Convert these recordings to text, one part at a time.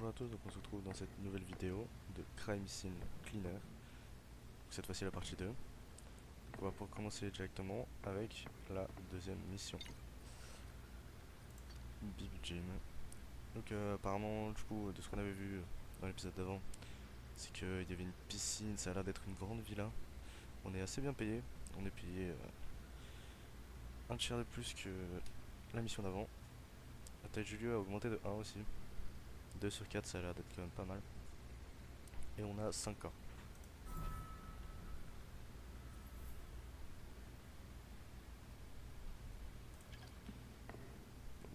bonjour à tous, donc on se retrouve dans cette nouvelle vidéo de Crime Scene Cleaner. Cette fois-ci la partie 2. Donc on va pouvoir commencer directement avec la deuxième mission. Big Jim. Donc apparemment du coup de ce qu'on avait vu dans l'épisode d'avant, c'est qu'il y avait une piscine, ça a l'air d'être une grande villa. On est assez bien payé, on est payé un tiers de plus que la mission d'avant. La taille du lieu a augmenté de 1 aussi. 2 sur 4 ça a l'air d'être quand même pas mal. Et on a 5 corps.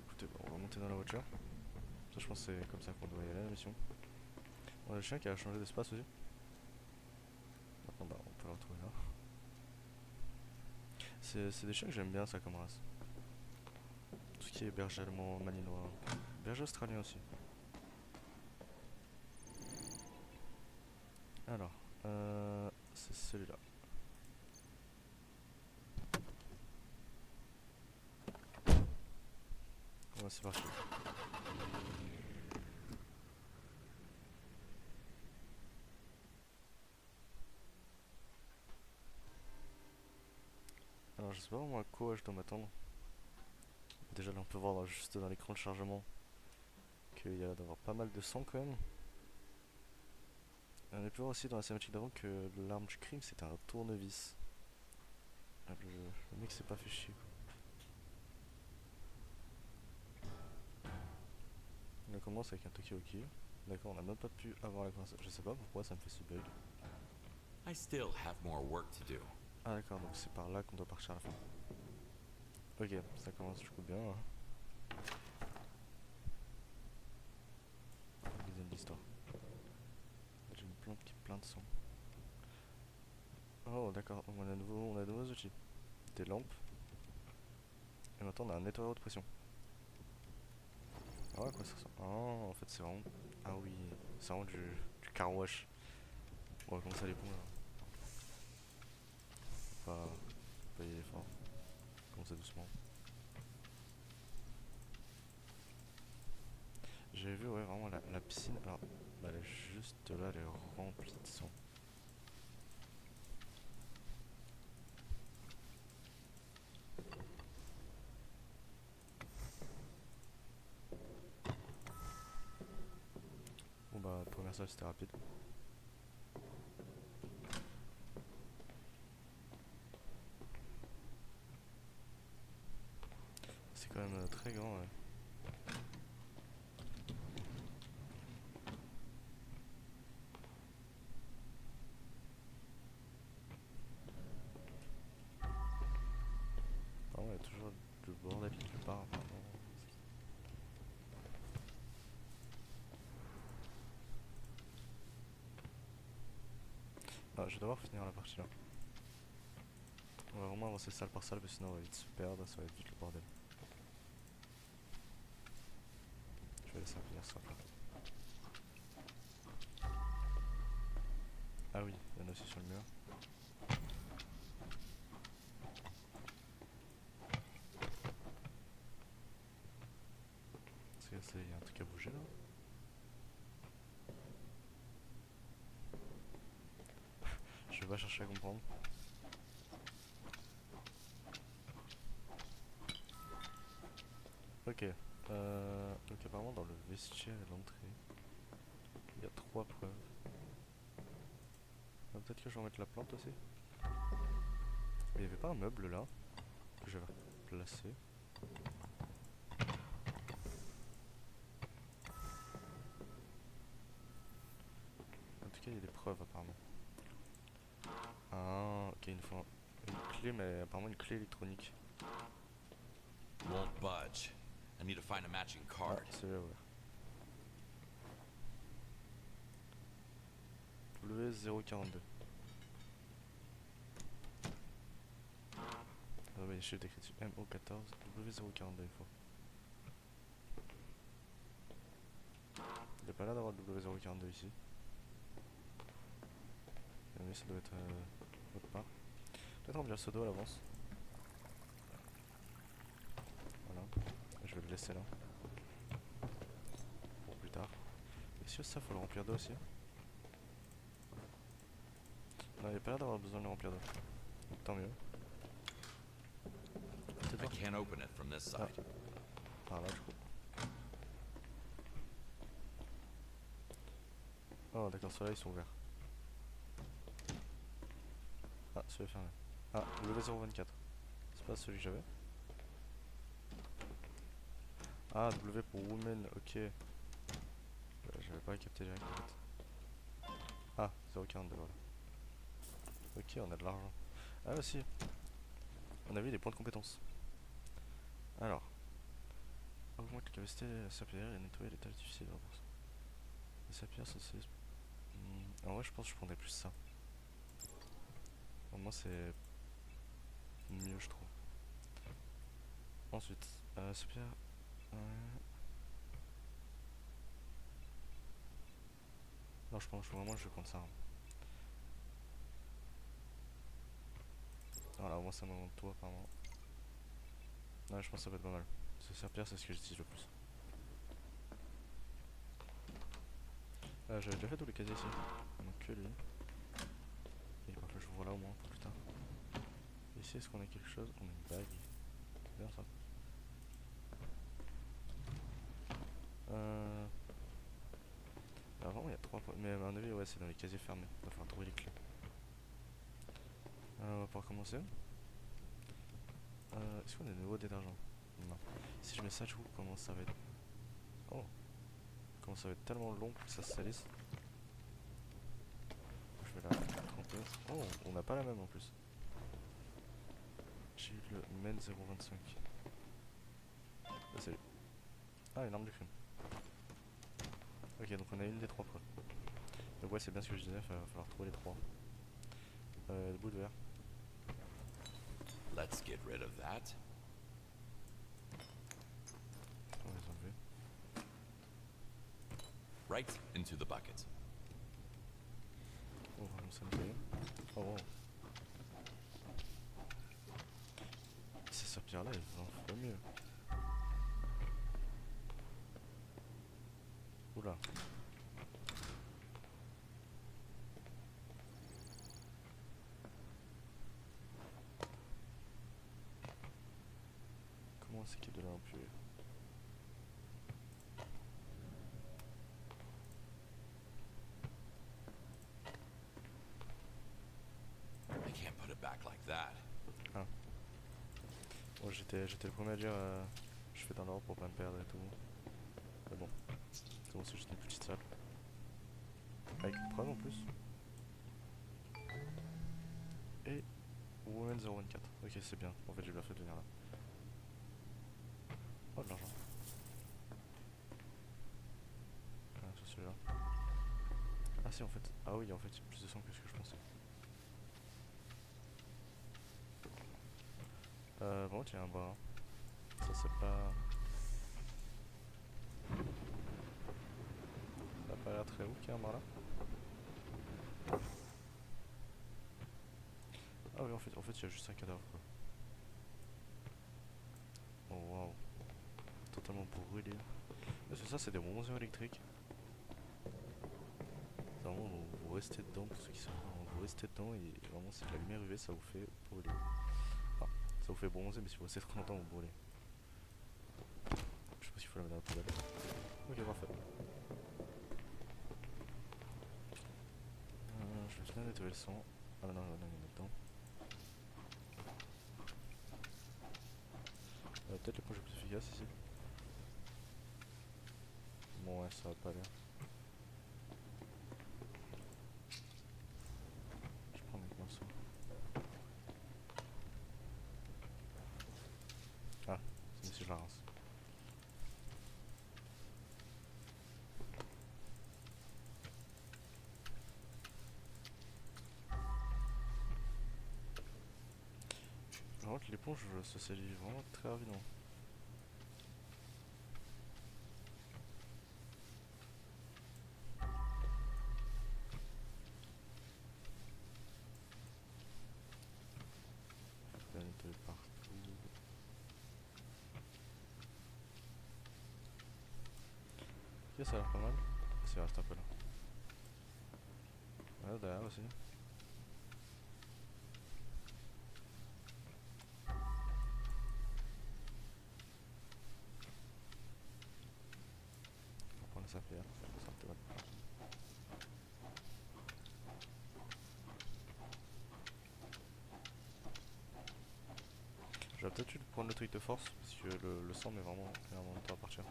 Écoutez, on va monter dans la voiture. Ça, je pense que c'est comme ça qu'on doit y aller à la mission. On a le chien qui a changé d'espace aussi. Maintenant, bah, on peut le retrouver là. C'est des chiens que j'aime bien, ça, comme race. Tout ce qui est berger allemand, malinois, berger australien aussi. Alors, c'est celui-là. Ouais, c'est parti. Alors, je sais pas vraiment à quoi je dois m'attendre. Déjà, là, on peut voir juste dans l'écran de chargement qu'il y a d'avoir pas mal de sang quand même. On a pu voir aussi dans la cinématique d'avant que l'arme du crime c'était un tournevis. Ah, le mec s'est pas fait chier quoi. On commence avec un Tokioki. D'accord, on a même pas pu avoir la conversation. Je sais pas pourquoi ça me fait ce bug. I still have more work to do. Ah d'accord, donc c'est par là qu'on doit partir à la fin. Ok, ça commence du coup bien. Hein. Deuxième l'histoire. J'ai une plante qui est pleine de sang. Oh d'accord, on a de nouveaux outils. Des lampes. Et maintenant on a un nettoyeur de pression. Ah ouais, quoi ça ressemble. Oh, en fait c'est vraiment... Ah oui, c'est vraiment du car wash. On va commencer à les pompes là. Faut pas y aller fort. Commencer doucement. J'ai vu ouais vraiment la piscine. Alors, bah, elle est juste là, elle est remplie de sang. Bon bah, première salle c'était rapide. C'est quand même très grand ouais. Ah ouais, toujours du bordel quelque part apparemment. Ah, je vais devoir finir la partie là. On va vraiment avancer salle par salle, parce que sinon on va vite se perdre, ça va être vite le bordel. Je vais laisser finir ça là. Ah oui, il y en a aussi sur le mur. Il y a un truc à bouger là. Je vais pas chercher à comprendre. Ok. Donc apparemment dans le vestiaire et l'entrée, il y a 3 preuves. Peut-être que je vais remettre la plante aussi. Mais il n'y avait pas un meuble là que j'avais placé. En tout cas, il y a des preuves apparemment. Ah, ok, il nous faut une clé, mais apparemment une clé électronique. Won't budge. I need to find a matching Ah, card. c'est là, ouais. W042. Ah ouais, les chiffres d'écrit dessus. MO14, W042 il faut. Il n'y a pas l'air d'avoir W042 ici. Mais ça doit être autre part. Peut-être remplir ce dos à l'avance. Voilà. Je vais le laisser là. Pour plus tard. Et précieux, ça faut le remplir d'eau aussi. Non, il n'y a pas l'air d'avoir besoin de le remplir d'eau. Donc tant mieux. Peut-être I voir can't open it from this side. par là du coup. Oh d'accord, ceux-là ils sont ouverts. Ah, celui-là est fermé. Ah, W024. C'est pas celui que j'avais. Ah, W pour woman, ok. J'avais pas capté direct en fait. Ah, 0,42 voilà. Ok, on a de l'argent. Ah aussi, on a vu les points de compétence. Alors, augmente la capacité de la serpillière et nettoyer les tâches difficiles de repos. La serpillière, c'est... En vrai, je pense que je prendrais plus ça. Au moins, c'est mieux, je trouve. Ensuite, serpillière... Non, je pense vraiment que je vais prendre ça. Hein. Voilà, au moins ça m'augmente tout apparemment. Ouais, je pense que ça peut être pas mal. Ce serpillière, c'est ce que j'utilise le plus. J'avais déjà fait tous les casiers ici. Donc que lui. Et parfois je vois là au moins pour plus tard. Ici, est-ce qu'on a quelque chose? On a une bague. C'est bien ça. Avant, il y a 3 points. Mais à mon avis, ouais, c'est dans les casiers fermés. Il va falloir trouver les clés. On va pouvoir commencer. Est-ce qu'on a de nouveau dés d'argent? Non. Si je mets ça, du coup, comment ça va être? Oh! Comment ça va être tellement long pour que ça se salisse? Je vais la tremper. Oh! On n'a pas la même en plus. J'ai eu le Men 025. Salut. Ah, une arme du crime. Ok, donc on a une des 3 preuves. Donc ouais, c'est bien ce que je disais, il va falloir trouver les 3. Le bout de verre. Let's get rid of that. On va les enlever. Right into the bucket. On va commencer à nettoyer. Oh wow. Ces serpillères là, ils en font mieux. Oula. Comment c'est qu'il y a de l'air impur? I can't put it back like that. Ah. Bon, j'étais le premier à dire je fais dans l'ordre pour pas me perdre et tout. Mais bon, c'est bon, c'est juste une petite salle. Avec une preuve en plus. Et Woman 024. Ok, c'est bien. En fait, j'ai bien fait de venir là. Oh, de l'argent. Ah, sur celui-là. Ah, si, en fait. Ah, oui, en fait, il y a plus de sang que ce que je pensais. Bon, tiens, un bras. Ça, c'est pas. Ça a pas l'air très ouf qu'il y a un bras là. Ah, oui, en fait, il y a juste un cadavre quoi. Oh, waouh. Totalement brûlé. C'est ça, c'est des ronzeurs électriques. Vraiment, vous restez dedans, pour ceux qui savent, vous restez dedans et vraiment, si la lumière UV, ça vous fait brûler. Enfin, ça vous fait bronzer, mais si vous restez trop longtemps, vous brûlez. Je sais pas s'il faut la mettre dans la poubelle. Ok, parfait. Je vais bien nettoyer le sang. Ah, non, non, non, il y en a dedans. Peut-être l'éponge est plus efficace ici. Bon, ouais, ça va pas aller. Je prends mes pinceaux. Ah, c'est mieux si je la rince. Par contre, l'éponge se salit vraiment très rapidement. Je vais la nettoyer partout. Ok, ça a l'air pas mal. Ça reste un peu là. Ouais, derrière aussi. On va prendre les affaires. Ça me va. J'aurais peut-être dû prendre le truc de force parce que le sang met vraiment énormément de temps à partir.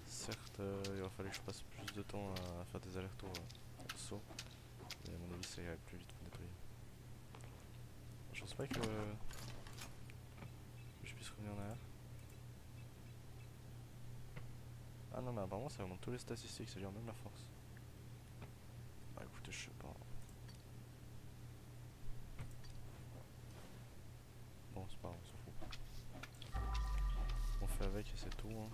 Certes, il va falloir que je passe plus de temps à faire des allers-retours au saut. Mais à mon avis, ça irait plus vite pour nettoyer. Je pense pas que je puisse revenir en arrière. Ah non, mais apparemment, ça remonte tous les statistiques, c'est-à-dire même la force. Bah écoutez, je sais pas. Bon, c'est pas grave, on s'en fout. On fait avec et c'est tout. Hein.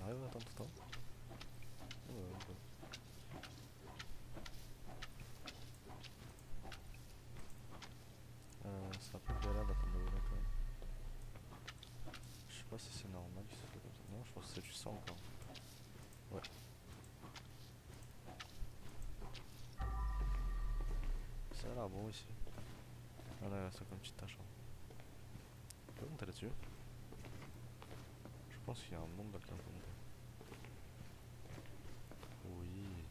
On arrive à attendre tout le temps. Ouais, ouais. C'est un peu galère d'attendre le là quand même. Je sais pas si c'est normal que ça soit comme ça. Non, je pense que c'est du sang encore. Ouais. Ça a l'air bon ici. Ah là, c'est comme une petite tache. Hein. On peut monter là-dessus. Je pense qu'il y a un monde dans lequel on peut monter. Oui.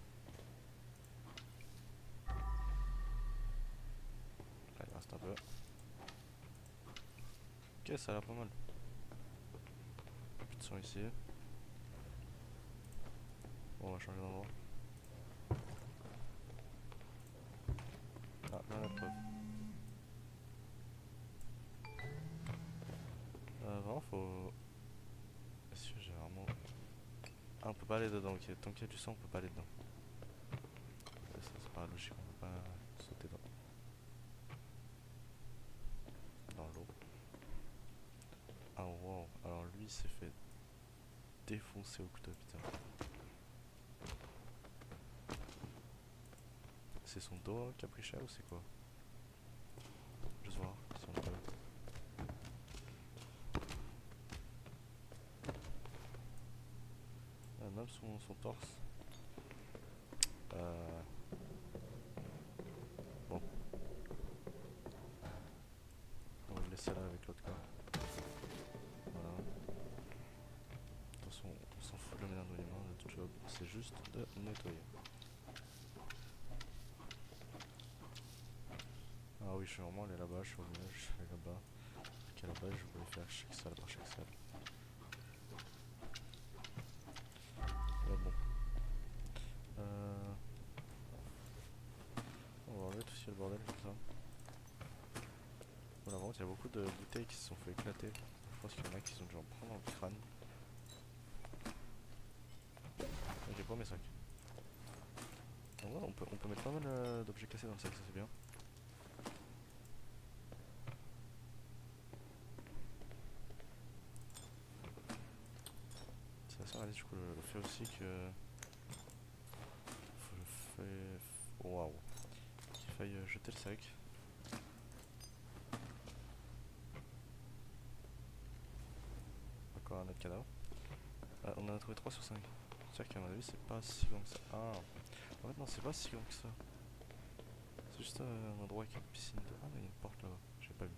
Là, il reste un peu. Ok, ça a l'air pas mal. Plus de sang ici. Bon, on va changer d'endroit. Ah, là, la preuve. Vraiment, faut. Est-ce que j'ai vraiment. Ah, on peut pas aller dedans, ok. Tant qu'il y a du sang, on peut pas aller dedans. Ouais, ça, c'est pas logique, on peut pas sauter dans l'eau. Ah, wow. Alors, lui, il s'est fait défoncer au couteau, putain. C'est son dos hein, qui a pris cher ou c'est quoi? Juste voir si on peut. Même son torse. Euh... Bon, on va le laisser là avec l'autre corps. Voilà. De toute façon, on s'en fout de la manière dont il est mort, notre job, c'est juste de nettoyer. Ah oui, je suis vraiment allé là-bas, je suis revenu, je suis allé là-bas. Ok, là-bas, je voulais faire chaque salle par chaque salle. Mais bon. On va enlever tout ce qui est le bordel comme ça. Voilà, vraiment, il y a beaucoup de bouteilles qui se sont fait éclater. Je pense qu'il y en a qui sont déjà en prendre dans le crâne. Ok, pas mes sacs. Donc ouais, on peut mettre pas mal d'objets cassés dans le sac, ça c'est bien. C'est assez réaliste du coup le fait aussi que... Faut le faire... Waouh. Qu'il faille jeter le sac. Encore un autre cadavre. Ah, on en a trouvé 3 sur 5. C'est-à-dire qu'à mon avis c'est pas si grand que ça. Ah. En fait non c'est pas si grand que ça. C'est juste un endroit avec une piscine. Ah mais il y a une porte là-bas. J'ai pas vu.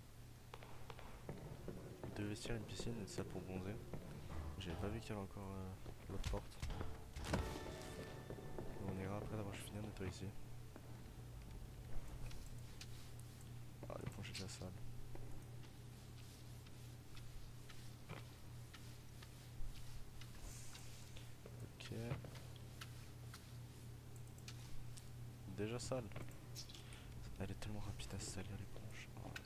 Deux vestiaires, une piscine et une salle pour bronzer. J'avais pas vu qu'il y avait encore l'autre porte. On ira après d'avoir fini de nettoyer ici. Ah, les planchers de la salle. Ok. Déjà sale. Elle est tellement rapide à salir les planches. Oh là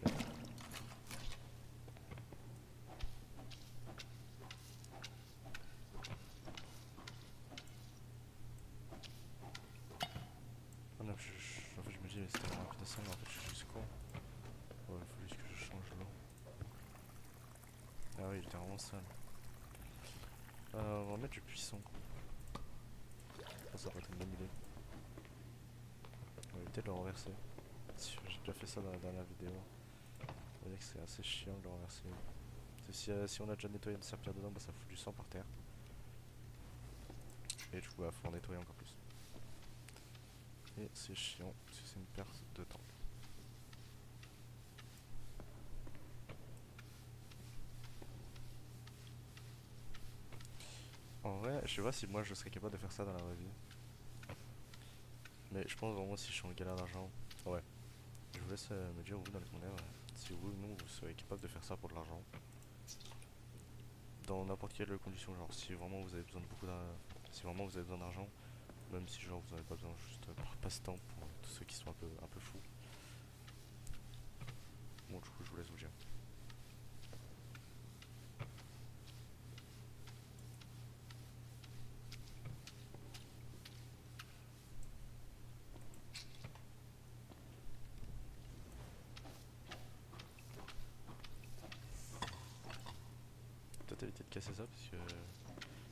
là. Ah non, en fait je me dis mais c'était vraiment rapide à salir mais en fait je suis juste con. Ouais, il faut juste que je change l'eau. Ah oui, il était vraiment sale. On va mettre du puissant. Ça pourrait être une bonne idée. On va éviter de le renverser. J'ai déjà fait ça dans la dernière vidéo. On va dire que c'est assez chiant de le renverser. Si on a déjà nettoyé une serpillère dedans, bah ça fout du sang par terre. Et du coup, bah, faut en nettoyer encore plus. Et c'est chiant, parce que c'est une perte de temps. En vrai, je sais pas si moi je serais capable de faire ça dans la vraie vie. Mais je pense vraiment si je suis en galère d'argent. Ouais. Je vous laisse me dire vous dans les commentaires si vous ou non vous serez capable de faire ça pour de l'argent. Dans n'importe quelle condition, genre si vraiment vous avez besoin de beaucoup d'argent. Si vraiment vous avez besoin d'argent, même si genre vous en avez pas besoin, juste par passe-temps pour tous ceux qui sont un peu fous. Bon du coup je vous laisse vous dire. Peut-être éviter de casser ça parce que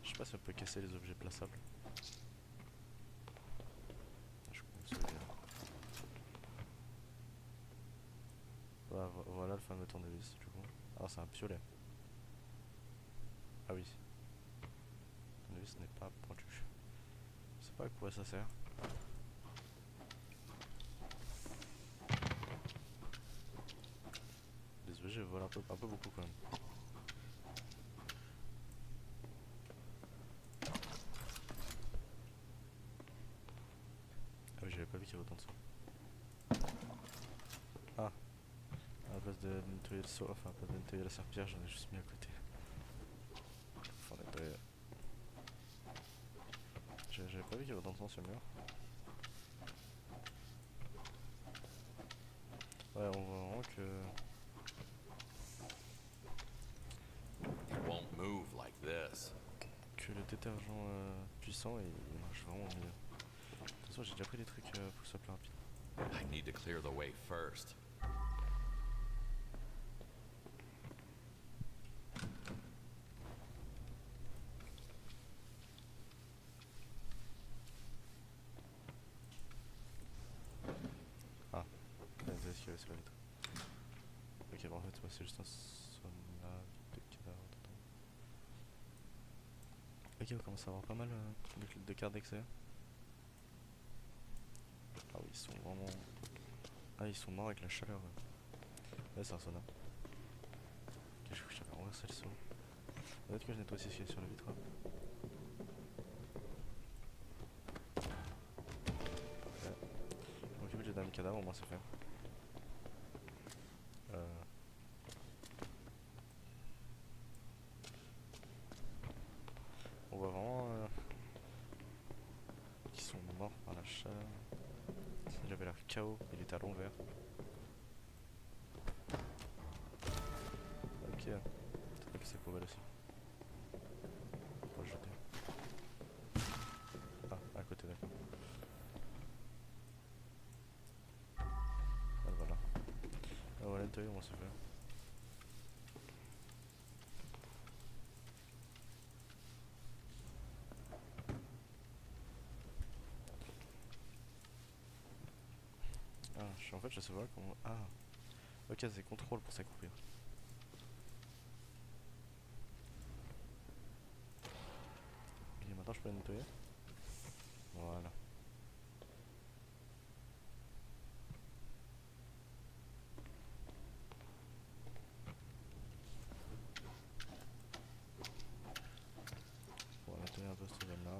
je sais pas si on peut casser les objets plaçables. Ah, je pense que c'est bien. Voilà le fameux tournevis du coup. Ah c'est un piolet. Ah oui. Le tournevis n'est pas pointu. Je sais pas à quoi ça sert. Les objets volent un peu beaucoup quand même. Ah oui j'avais pas vu qu'il y avait autant de ça. Ah, à la place de nettoyer le sol, enfin à la place de nettoyer la serpillère, j'en ai juste mis à côté. Enfin nettoyer. J'avais pas vu qu'il y avait autant de sang sur le mur. Ouais, on voit vraiment You won't move like this. que le détergent puissant il marche vraiment mieux. De toute façon, j'ai déjà pris des trucs pour que ce soit plus rapide. I need to clear the way first. Ah, c'est ce qu'il y avait sur la vitre. Ok, bon, en fait, c'est juste un sauna de cadavres dedans. Ok, on commence à avoir pas mal de cartes d'accès. Ah oui, ils sont vraiment. Ah, ils sont morts avec la chaleur. Ouais, c'est un sauna. Ok, je crois que j'avais renversé le seau. Peut-être que je nettoie aussi ce qu'il y a sur la vitre. Parfait. Je m'occupe du dame cadavre, au moins c'est fait. Euh, on voit vraiment qu'ils sont morts par la chaleur. Il avait l'air KO, il était à l'envers. Ok, c'est vrai que c'est poubelle aussi. Faut le jeter. Ah, à côté, d'accord. Ah, voilà. Ah, voilà, nettoyer, au moins c'est fait. Ah, en fait, je sais pas comment. Ah, ok, c'est contrôle pour s'accroupir. Ok, maintenant je peux la nettoyer. Voilà. On va nettoyer un peu cette zone là.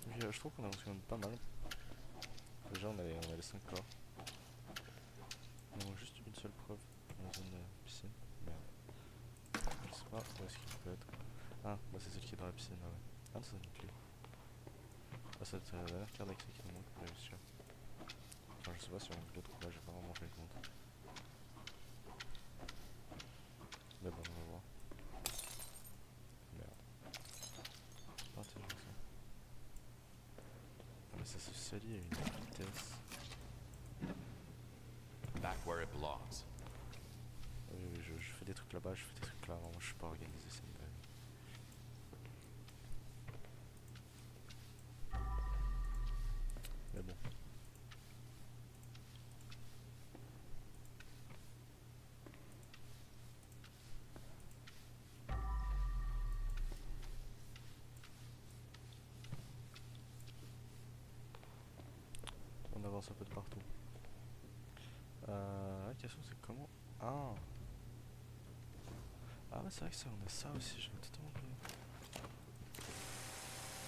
Ok, je trouve qu'on avance quand même pas mal. Déjà, on a les 5 corps. Il manque juste une seule preuve dans la zone piscine. Merde. Je sais pas où est-ce qu'il peut être. Ah, bah c'est celle qui est dans la piscine là, ouais. Ah, ça donne une clé. Ah, c'est la dernière carte d'accès qui nous manque pour réussir. Enfin, je sais pas si on le trouve là, j'ai pas vraiment fait le compte. Mais bon, on va voir. salit à une vitesse. Back where it belongs. Oui, oui, je fais des trucs là-bas, je fais des trucs là. Moi, je suis pas organisé, c'est une blague. Mais bon. On avance un peu de partout. La question c'est comment... Ah. Ah ouais, c'est vrai que ça, on a ça aussi, j'avais totalement oublié.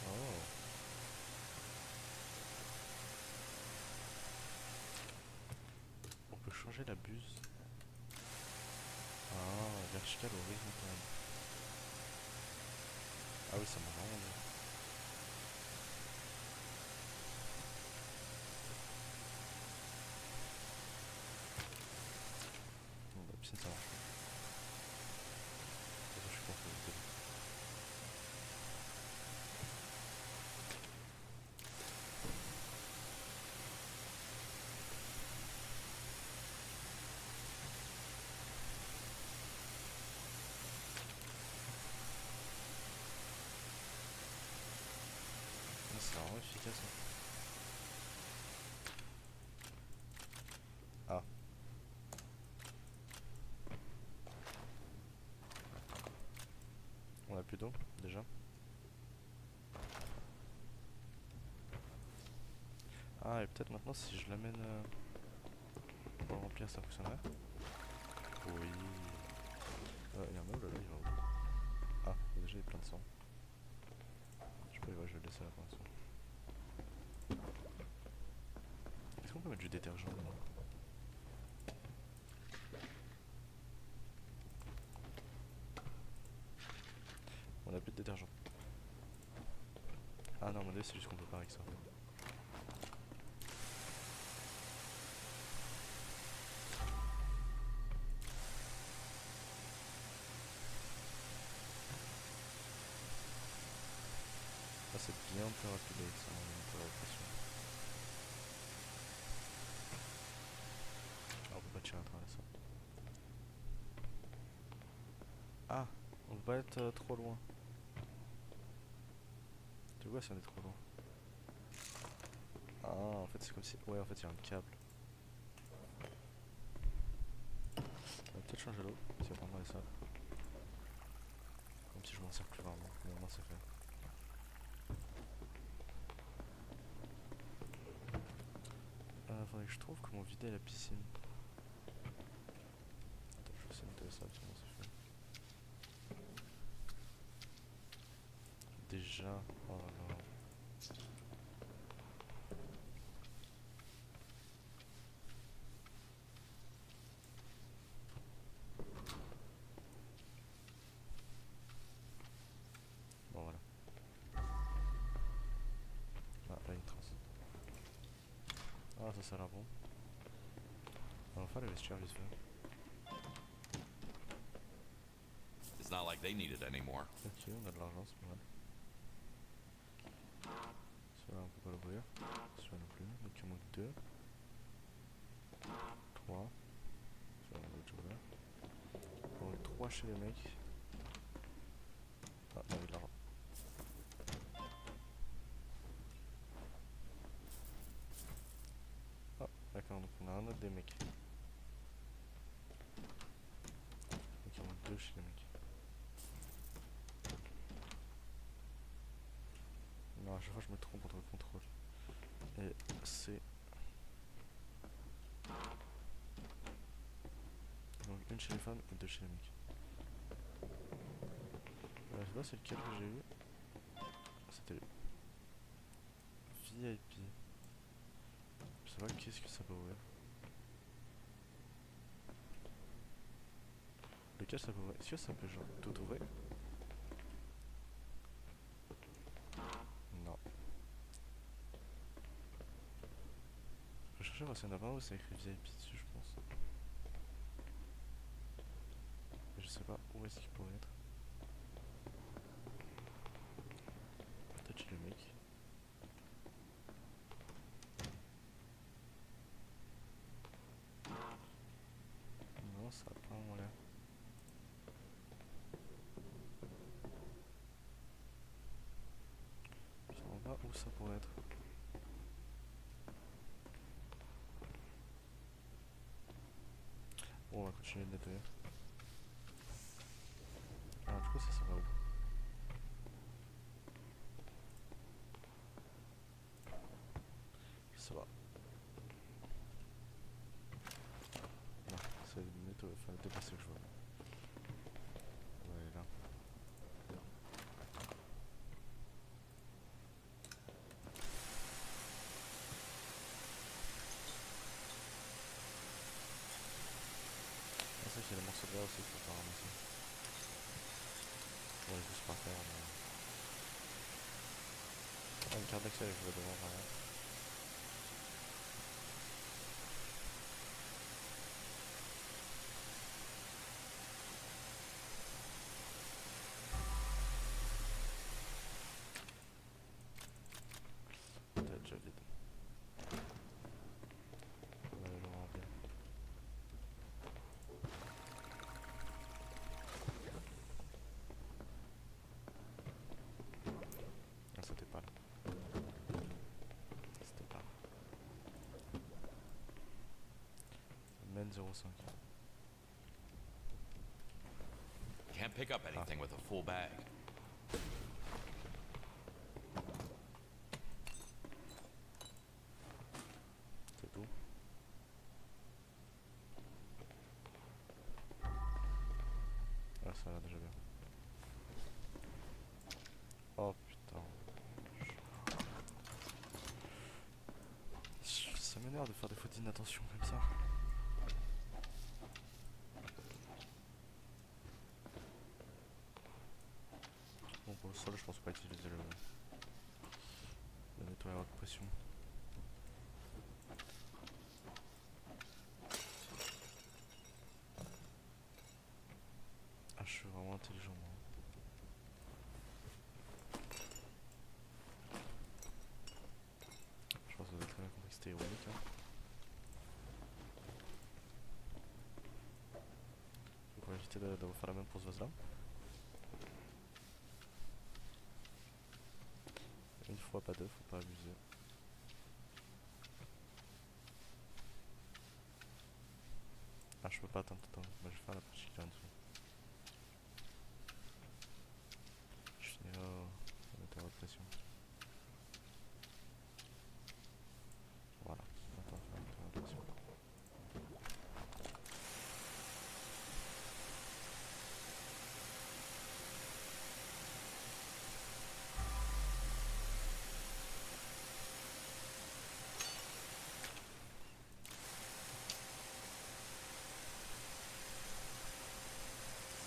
Oh. On peut changer la buse. Ah, vertical ou horizontal. Ah oui, ça m'a vraiment bien. Bon, bah, piscine, ça marche pas. De toute façon, je suis contre le début. C'est vraiment efficace. Hein. Ah. On a plus d'eau, déjà. Ah, et peut-être maintenant, si je l'amène pour le remplir, ça fonctionnerait. Oui. Il y a un meuble là, il va où? Ah, déjà, il est plein de sang. Je sais pas, ouais, je vais le laisser là pour l'instant. Est-ce qu'on peut mettre du détergent dedans? On a plus de détergent. Ah non, mon dieu, c'est juste qu'on peut pas avec ça. Ah, c'est bien plus rapide avec ça, pour la pression. Ah, on peut pas tirer à travers ça. Ah, on peut pas être trop loin. Tu vois si on est trop loin? Ah, en fait, c'est comme si. Ouais, en fait, il y a un câble. On va peut-être changer l'eau, si on prendrait ça. Comme si je m'en sers plus rarement, mais au moins c'est fait. Faudrait que je trouve comment vider la piscine. Attends, je vais essayer de noter ça, comment c'est fait. Déjà, oh là là. Bon, voilà. Ah, là, une trace. Ah, ça a l'air bon. On va faire le vestiaire vite fait. It's not like they need it anymore. Ok, on a de l'argent, c'est pas mal. Celui-là, on peut pas l'ouvrir. Celui-là non plus. Donc, il en manque 2. 3. Celui-là, on l'a déjà ouvert. Il en manque 3 chez les mecs. Ah, on a eu de l'argent. Ah, d'accord, donc on a un autre des mecs. Donc, il en manque 2 chez les mecs. Non, à chaque fois, je me trompe entre le contrôle. Et c'est. Donc une chez les femmes et 2 chez les mecs. Je sais pas c'est lequel que j'ai eu. C'était VIP. Je sais pas qu'est-ce que ça peut ouvrir. Lequel ça peut ouvrir? Est-ce que ça peut genre tout ouvrir? Non. Je vais chercher voir s'il y en a pas un où c'est écrit VIP dessus, je pense. Mais je sais pas où est-ce qu'il pourrait être. Peut-être chez le mec. ça pourrait être. Bon, on va continuer de nettoyer. Alors du coup ça va où? Ça va. Non, c'est nettoyer, enfin dépasser que je vois. On va aller là. Ah, c'est vrai qu'il y a les morceaux de verre aussi qu'il faut pas ramasser. On va juste par terre. Mais... Ah, une carte d'accès, je vois devant vraiment. Peut-être déjà vide. On va aller le remplir. Ah, c'était pas là. C'était pas là. Men 05. Can't pick up anything with a full bag. C'est tout. Ah, ça va déjà bien. Oh putain. Ça m'énerve de faire des fautes d'inattention comme ça. Bon, pour le sol, je pense pas utiliser le nettoyeur de pression. Ah, je suis vraiment intelligent, moi. Je pense que vous avez très bien compris que c'était ironique, hein. Pour éviter de refaire la même pour ce vase là. Une fois, pas deux, faut pas abuser. Ah, je peux pas attendre tout le temps. Moi, je vais faire la partie qui est en dessous. Je finis au nettoyeur de pression. Voilà, maintenant on va faire le nettoyeur de pression.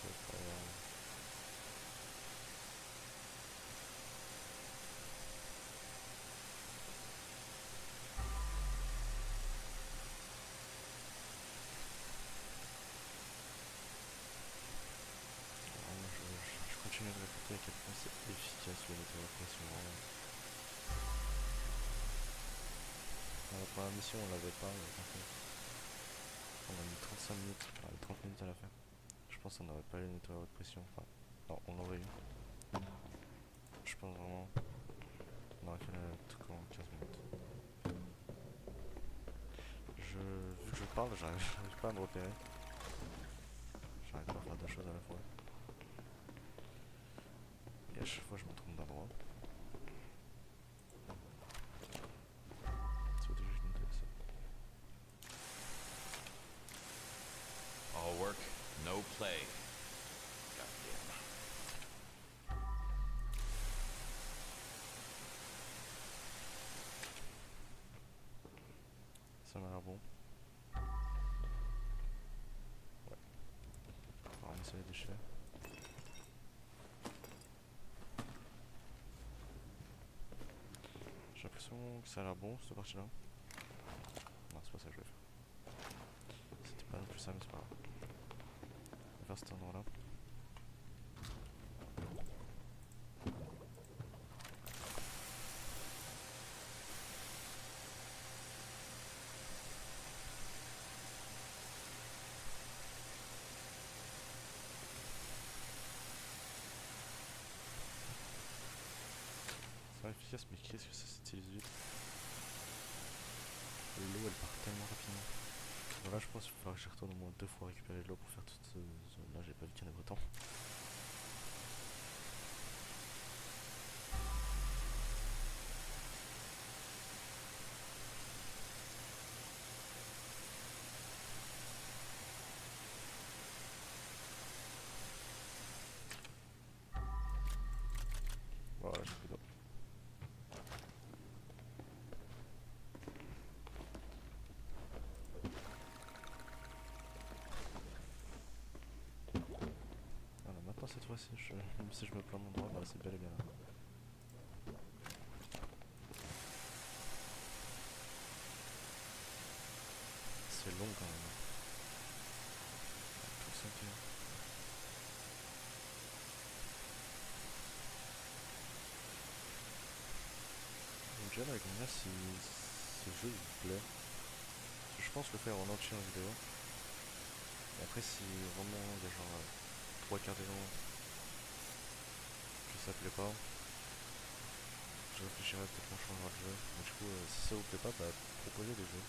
C'est pas grave. Vraiment, je continue de répéter à quel point c'est efficace le nettoyeur de pression. Vraiment. Dans la première mission, on l'avait pas, mais par contre, on a mis 35 minutes, 30 minutes à la faire. Je pense qu'on n'aurait pas eu le nettoyeur de pression. Enfin, non, on l'aurait eu. Je pense vraiment qu'on aurait fait le truc en 15 minutes. Vu que je parle, j'arrive pas à me repérer. J'arrive pas à faire deux choses à la fois. Et à chaque fois, je me trompe d'endroit. C'est déjà que je notais ça. All work, no play. Goddamn. Ça m'a l'air bon. Ouais. On va ramasser les déchets. J'ai l'impression que ça a l'air bon cette partie là. Non, c'est pas ça que je vais faire. C'était pas non plus ça, mais c'est pas grave. On va faire cet endroit là. Ça va, efficace, mais qu'est-ce que ça s'utilise vite. L'eau elle part tellement rapidement. Bon, là je pense qu'il va falloir que j'y retourne au moins 2 fois récupérer de l'eau pour faire toute cette zone là, j'ai pas vu qu'il y en avait autant. Voilà, j'ai plus d'eau. Voilà, maintenant cette fois-ci, même si je me plains d'endroit, bah c'est bel et bien là. C'est long quand même. Tout ça que... Donc déjà là, avec combien si ce jeu il vous plaît. Parce que je pense le faire en entier en vidéo. Et après si vraiment il y a genre 3 quarts des gens que ça plaît pas, je réfléchirai peut-être qu'on changera de jeu. Mais du coup, si ça vous plaît pas, bah proposez des jeux.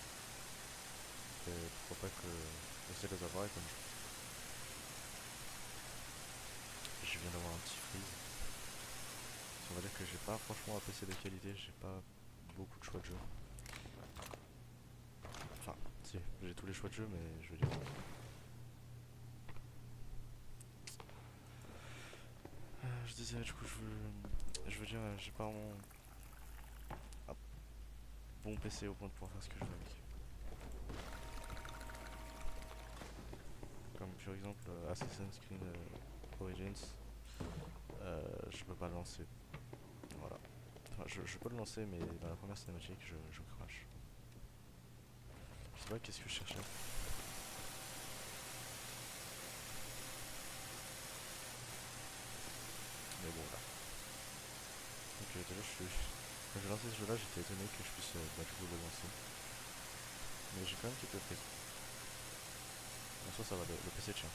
Et pourquoi pas que j'essaie de les avoir et comme je viens d'avoir un petit freeze. On va dire que j'ai pas franchement un PC de qualité, j'ai pas beaucoup de choix de jeux. Enfin, si, j'ai tous les choix de jeux, mais je veux dire. Je disais, du coup, je veux dire, j'ai pas vraiment un bon PC au point de pouvoir faire ce que je veux avec. Comme par exemple Assassin's Creed Origins, je peux pas le lancer. Voilà. Enfin, je peux le lancer, mais dans la première cinématique, je crache. Je sais pas qu'est-ce que je cherchais. Mais bon, là. Donc déjà, quand j'ai lancé ce jeu-là, j'étais étonné que je puisse du coup le lancer. Mais j'ai quand même quelques prises. En soi, ça va, le PC tient.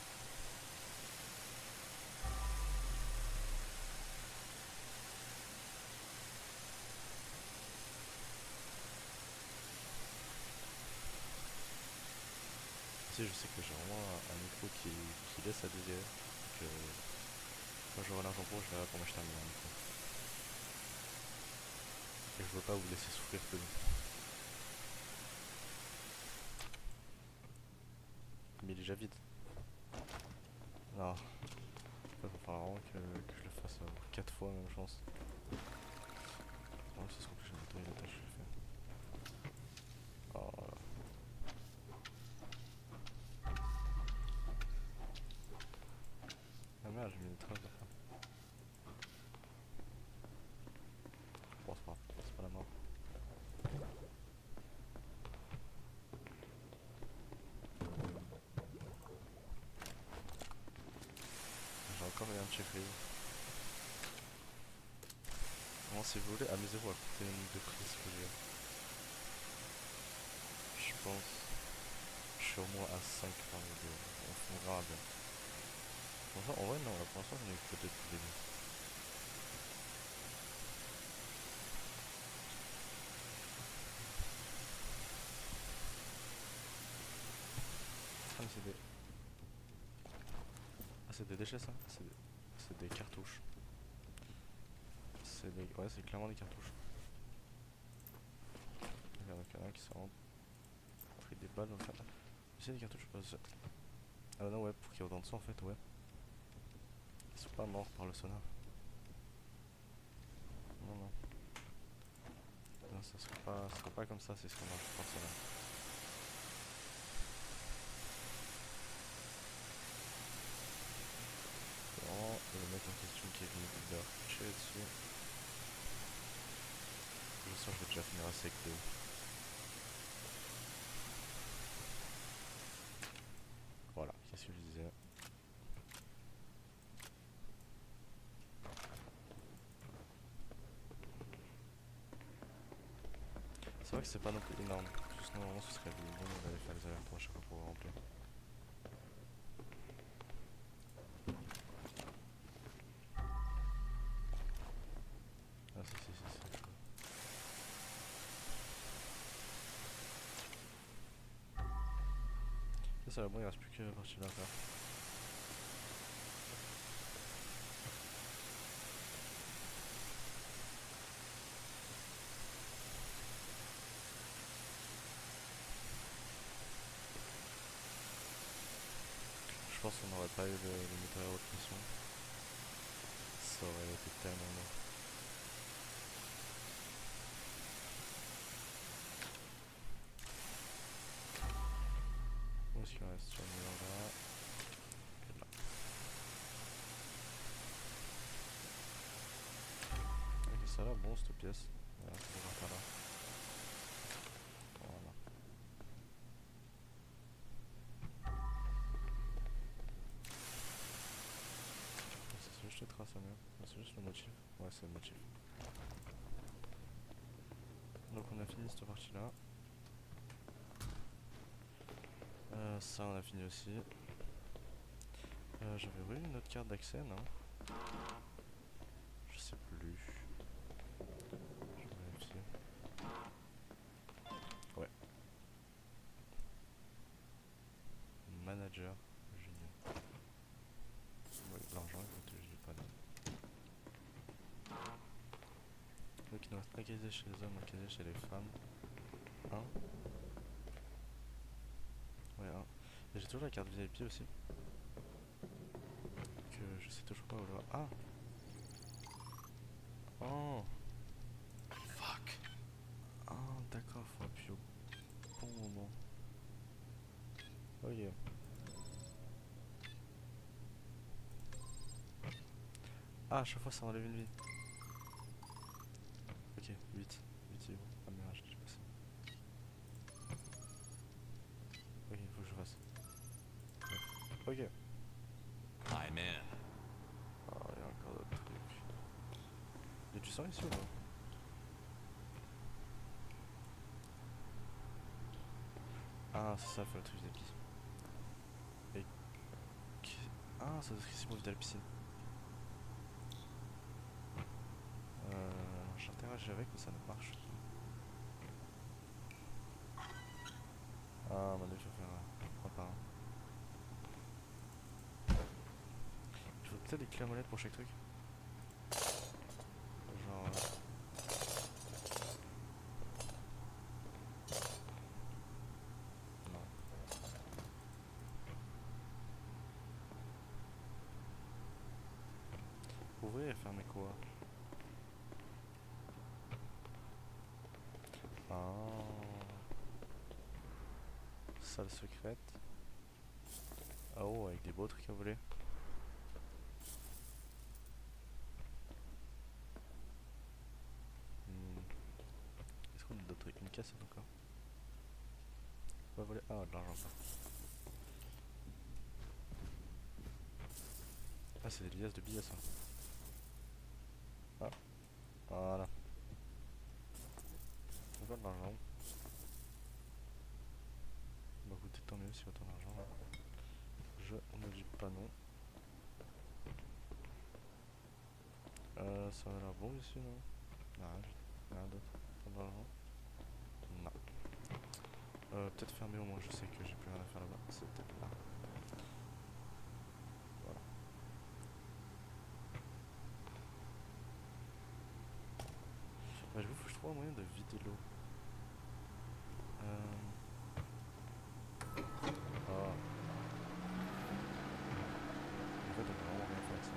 Tu sais, je sais que j'ai vraiment un micro qui laisse à désirer. Donc, quand j'aurai l'argent pour, je verrai pour m'acheter un meilleur micro. Et je veux pas vous laisser souffrir plus. Mais il est déjà vide. Non, il va falloir vraiment que je le fasse 4 fois même, je pense. Non, ce sera plus j'ai nettoyé la tâche que j'ai fait. Oh là là. Ah merde, j'ai mis une trace de ça. Bon, c'est pas grave, c'est pas la mort. J'ai encore eu un petit freeze. Vraiment, si vous voulez, amusez-vous à compter le nombre de prises que j'ai. Je pense. Je suis au moins à 5 par vidéo. On verra bien. En vrai, non, là pour l'instant, j'en ai eu que 2 depuis le début. Ah, mais c'est des. Ah, c'est des déchets ça? C'est des cartouches. C'est des. Ouais, c'est clairement des cartouches. Regarde, il y en a un qui s'est vraiment pris des balles dans le crâne. C'est des cartouches, pas ça. Ah bah non, ouais, pour qu'il y ait autant de sang en fait, ouais. Ils sont pas morts par le sonar. Non, non. Non, ça serait pas comme ça, c'est ce qu'on marche par le sonar. C'est vraiment le mec en question qui est venu leur tirer dessus. Je sens que je vais déjà finir assez avec l'eau. Voilà, qu'est-ce que je disais? C'est vrai que c'est pas non plus énorme. Juste normalement ce serait long d'aller faire les allers-retours à chaque fois pour remplir. Ah si si si si. ça va bon, il reste plus que la partie là à faire. Je pense qu'on n'aurait pas eu le moteur à haute pression. Ça aurait été tellement long. Où est-ce qu'il reste sur le mur là? Et là. Ok, ça a l'air bon cette pièce. Voilà, on va par là. Voilà. C'est juste les traces à mur. C'est juste le motif. Ouais, c'est le motif. Donc on a fini cette partie là. Ça on a fini aussi. J'avais voulu une autre carte d'accès, non? Je sais plus. Je vais vérifier. Ouais. Manager junior. Ouais, de l'argent, écoute, je dis pas non. Donc il nous reste un casier chez les hommes, un casier chez les femmes. Un. Ouais, un. Et j'ai toujours la carte VIP aussi. Que je sais toujours pas où je vois. Ah! Oh! Fuck. Ah, d'accord, faut appuyer au bon moment. Ok. Ah, à chaque fois ça enlève une vie. Ok, 8. 8 est bon. Ah merde, j'ai passé. Ok, il faut que je fasse. Ok. I'm in. Ah, il y a encore d'autres trucs. Il y a du sang ici ou pas? Ah, c'est ça, faut le truc des piscines. Et... Ah, ça doit être ici pour vider la piscine. J'interagis avec mais ça ne marche pas. Ah, mon dieu, il faut faire un par un. Il faut peut-être des clés à molette pour chaque truc. Genre... Non. Ouvrir et fermer quoi? Ah... Salle secrète. Ah oh, avec des beaux trucs à voler. Hmm. Est-ce qu'on a d'autres trucs? Une cassette encore? On va voler... Ah, de l'argent ça. Ah, c'est des liasses de billets ça. Ah, voilà. Encore de l'argent. Bah écoutez, tant mieux si autant d'argent. Là. Je ne dis pas non. Ça a l'air bon ici, non? Non, rien d'autre. Pas d'argent. Non. Peut-être fermé au moins, je sais que j'ai plus rien à faire là-bas. C'est peut-être là. Voilà. Bah, j'avoue, faut que je trouve un moyen de vider l'eau. Ah. En fait, on peut vraiment rien faire avec ça.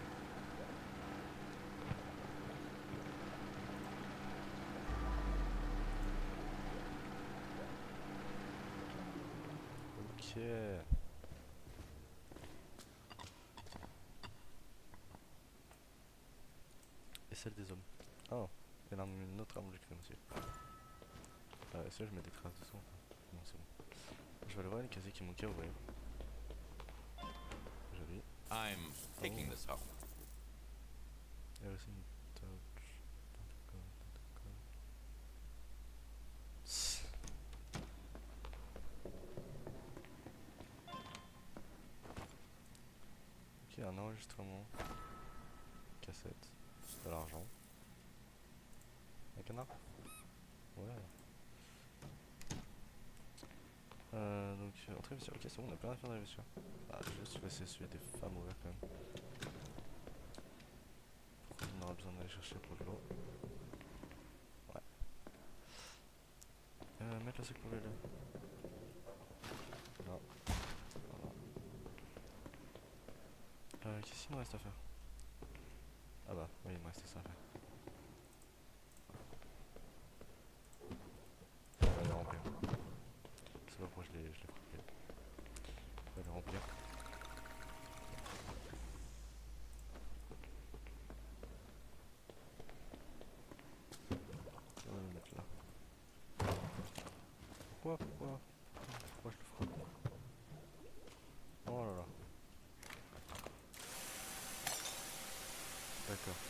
Ok. Et celle des hommes. Oh. Il y en a une autre arme du crime aussi. Est-ce que je mets des traces de sang? Non, c'est bon. Je vais aller voir les casiers qui manquaient, vous voyez. Joli. I'm picking Oh. this up. Il y a aussi une touch. D'accord, d'accord. Ok, un enregistrement. Cassette. De l'argent. Un canard? Ouais. Entrée vestiaire. Ok, c'est bon, on a plein d'affaires dans les vestiaires. Ah, je vais juste laisser celui des femmes ouvert quand même. Pourquoi on aura besoin d'aller chercher pour le lot? Ouais. Mettre la seconde poubelle là. Non. Voilà. Qu'est-ce qu'il me reste à faire? Ah bah, oui, il me reste ça à faire. On va les remplir. Je sais pas pourquoi je l'ai frappé. On va les remplir. On va le mettre là. Pourquoi je le frappe? Oh là là. D'accord.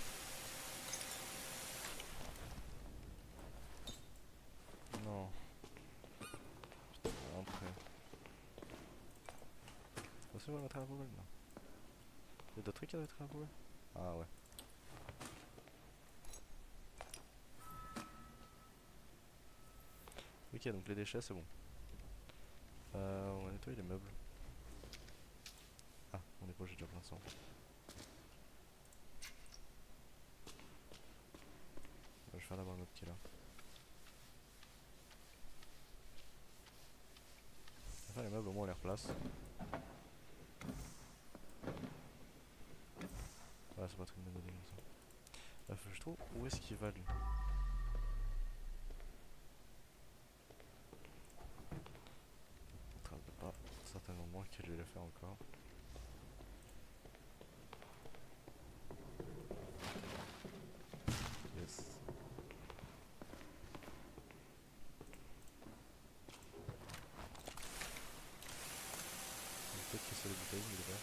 Non. Putain, après. C'est bon, on va mettre à la poubelle là. Il y a d'autres trucs à mettre à la poubelle? Ah ouais. Ok, donc les déchets c'est bon. On va nettoyer les meubles. Ah, mon épaule j'ai déjà plein de sang. Je vais faire d'abord le meuble qui est là. Enfin les meubles au moins on les replace. Ouais, c'est pas très bonne idée comme ça. Faut que je trouve où est-ce qu'il va lui. Trace de pas. Certainement moins que je vais le faire encore. Yes. Je vais peut-être casser les bouteilles, il est vert.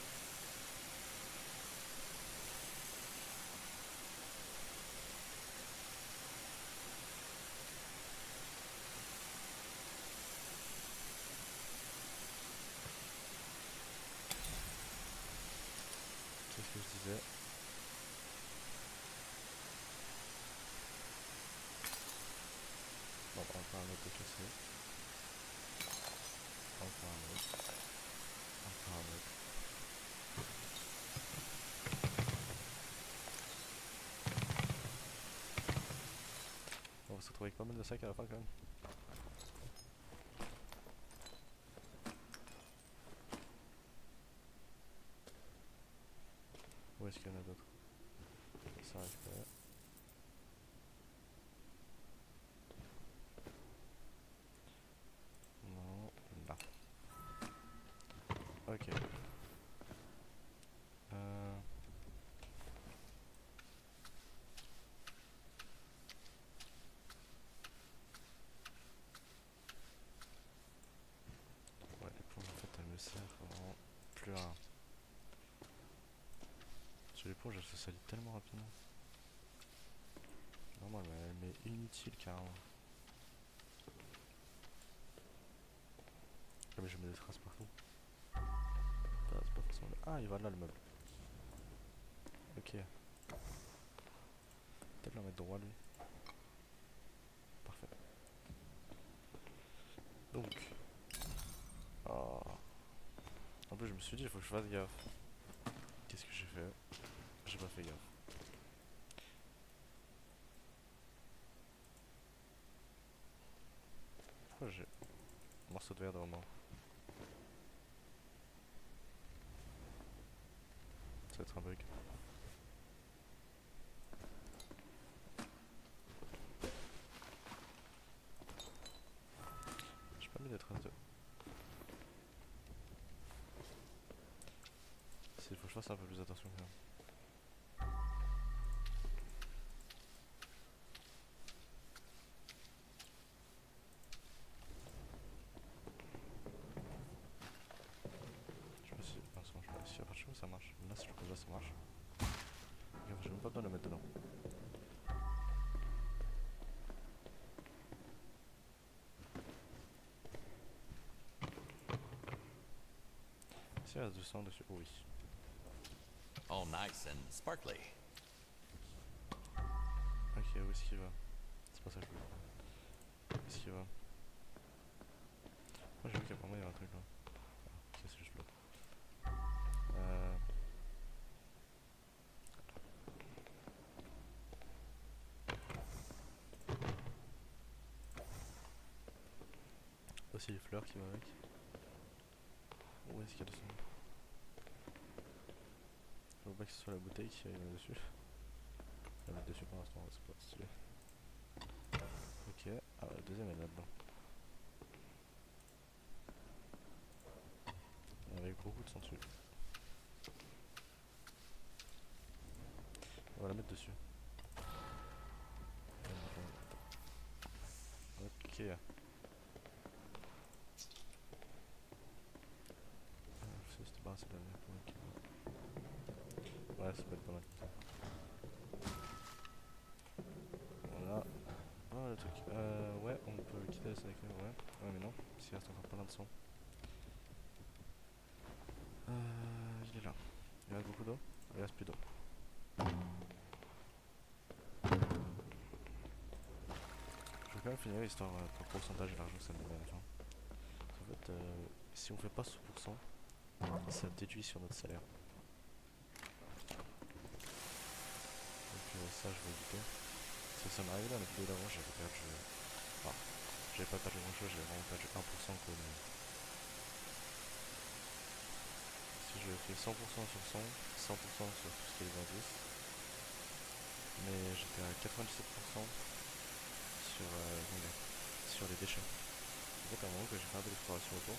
Qu'est-ce que je disais? Bon, encore un autre de cassé. Encore un autre. Encore un autre. On va se retrouver avec pas mal de sacs à la fin quand même. Où est-ce qu'il y en a d'autres? Ça arrive pas. Non, là. Ok. Euh... Ouais, l'éponge en fait elle me sert vraiment plus à rien. Sur l'éponge elle se salit tellement rapidement. Vraiment elle m'est inutile carrément. Ah mais je mets des traces partout. C'est pas forcément le... Ah il va là le meuble. Ok. Peut-être le mettre droit lui. Parfait. Donc. Oh. En plus je me suis dit il faut que je fasse gaffe. Qu'est-ce que j'ai fait? J'ai pas fait gaffe. Pourquoi j'ai un morceau de verre devant moi? Ça va être un bug. J'ai pas mis des traces de... Il faut que je fasse un peu plus attention quand même. Je me suis... Non, c'est bon, je me suis aperçu où ça marche. Là, si je pose là, ça marche. Ok, j'ai même pas besoin de le mettre dedans. S'il reste du sang dessus... Oh oui. All nice and sparkly. Ok, où est-ce qu'il va? C'est pas ça que je voulais. Où est-ce qu'il va? Moi j'ai vu qu'il y a pas mal il y a un truc là. Ah, ok, c'est juste l'eau. Euh... Aussi les fleurs qui vont avec. Où est-ce qu'il y a dessus? Je vois pas que ce soit la bouteille qui est dessus. Je vais la mettre dessus pour l'instant, c'est pas stylé. Ok, ah la deuxième elle est là-dedans. Avec beaucoup de sang dessus. On va la mettre dessus. Ok. C'était pas assez dernier. Ouais, ça peut être pas mal comme ça. Voilà. Oh le truc. Ouais, on peut quitter la scène avec ouais. Ouais, mais non, parce qu'il reste encore plein de sang. Il est là. Il reste beaucoup d'eau. Il reste plus d'eau. Je vais quand même finir l'histoire pour le pourcentage et l'argent que ça me donne à la fin. En fait, si on fait pas 100%, ça déduit sur notre salaire. Donc ça, je vais éviter. Parce que ça m'est arrivé dans la vidéo d'avant, j'avais perdu. Enfin, j'avais pas perdu grand chose, j'avais vraiment perdu 1% comme. Si je fais 100% sur 100, 100% sur tout ce qui est les indices, mais j'étais à 97% sur, sur les déchets. En fait, à un moment que j'ai fait un peu d'exploration autour,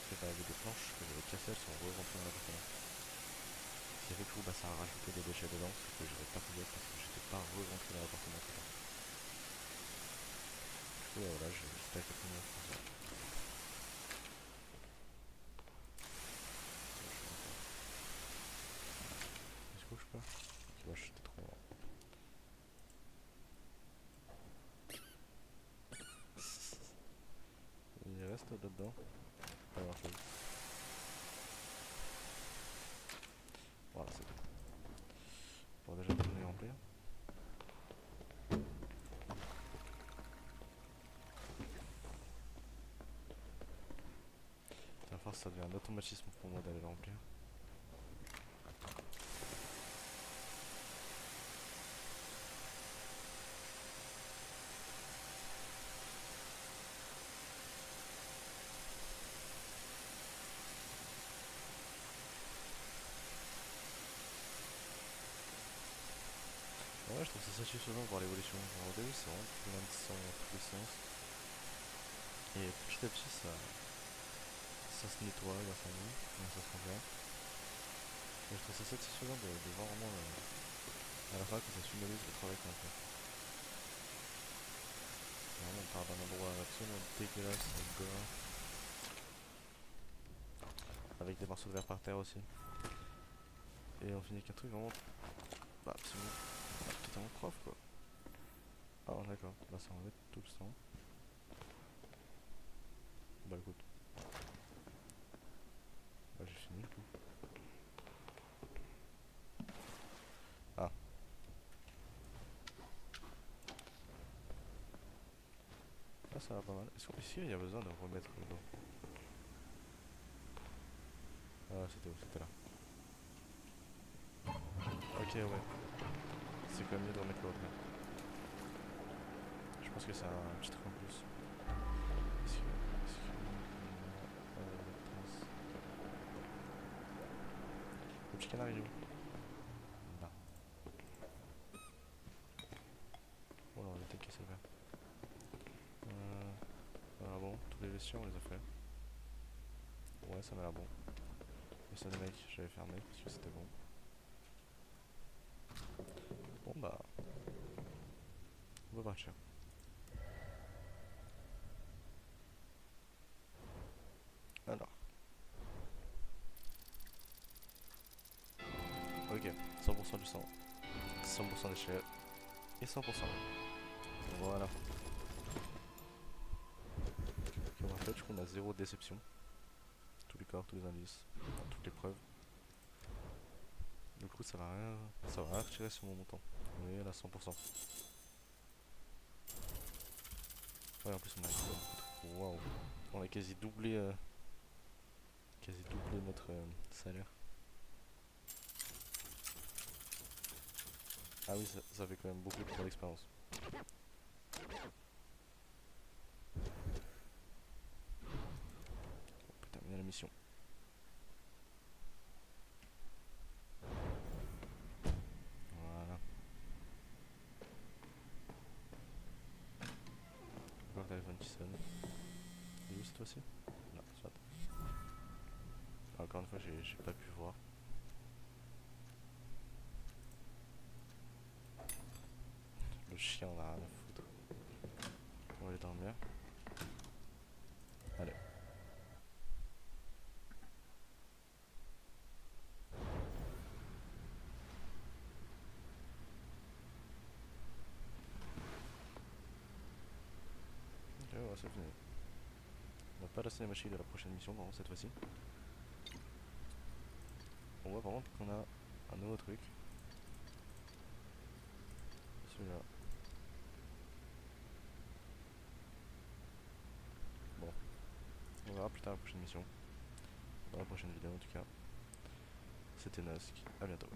j'ai fait avec des planches que j'avais cassées, elles sont re-rentrées dans l'appartement. Ce qui a fait que bah, ça a rajouté des déchets dedans, ce que j'avais pas pu parce que j'étais pas re-rentré dans l'appartement tout le temps. Du coup, voilà, j'étais à 89%. Est-ce que je peux? Ok, ouais, j'étais trop loin. Il reste là-dedans, pas grand chose. Voilà, c'est tout. Bon, déjà, tout est rempli. À force, ça devient un automatisme pour moi d'aller le remplir. Ouais, je trouve ça satisfaisant de voir l'évolution. Au début, c'est vraiment plein de sang dans tous les sens. Et petit à petit, ça se nettoie grâce à nous, ça se rend bien. Et je trouve ça satisfaisant de voir vraiment à la fin que ça finalise le travail qu'on a fait. Vraiment, on part d'un endroit absolument dégueulasse, gras, avec des morceaux de verre par terre aussi. Et on finit avec un truc vraiment bah, absolument totalement propre quoi. Ah d'accord, bah ça enlève tout le sang. Bah écoute, bah j'ai fini du coup. Ah, là ça va pas mal. Est-ce qu'il y a besoin de remettre l'eau? Ah c'était où? C'était là. Ok ouais, c'est quand même mieux de remettre l'eau après. Je pense que c'est un petit truc en plus. Le petit canard il est où? Là. Oh là on a peut-être cassé le verre. Ah bon, tous les vestiaires on les a fait. Ouais ça m'a l'air bon. Et ça les mecs j'avais fermé parce que c'était bon. Bon bah, on va partir. Alors, ok, 100% du sang, 100% déchets et 100%. Voilà. Ok, en fait, je crois qu'on a zéro déception. Tous les corps, tous les indices, toutes les preuves. Du coup, ça va rien retirer sur mon montant. Oui, elle a 100%. Ouais, en plus, on a. Waouh, on a quasi doublé. quasi doublé notre salaire. Ah oui, ça fait quand même beaucoup de d'expérience. On peut terminer la mission. Voilà. Encore le téléphone qui sonne. Il est où cette fois-ci? Là, soit. Encore une fois, j'ai pas pu voir. Le chien en a rien à foutre. On va aller dormir. Allez. Ok, ouais, c'est fini. On va pas la cinématique de la prochaine mission, par contre, cette fois-ci. On voit par contre qu'on a un nouveau truc. Celui-là. Bon, on verra plus tard la prochaine mission. Dans la prochaine vidéo en tout cas. C'était Nosk, à bientôt.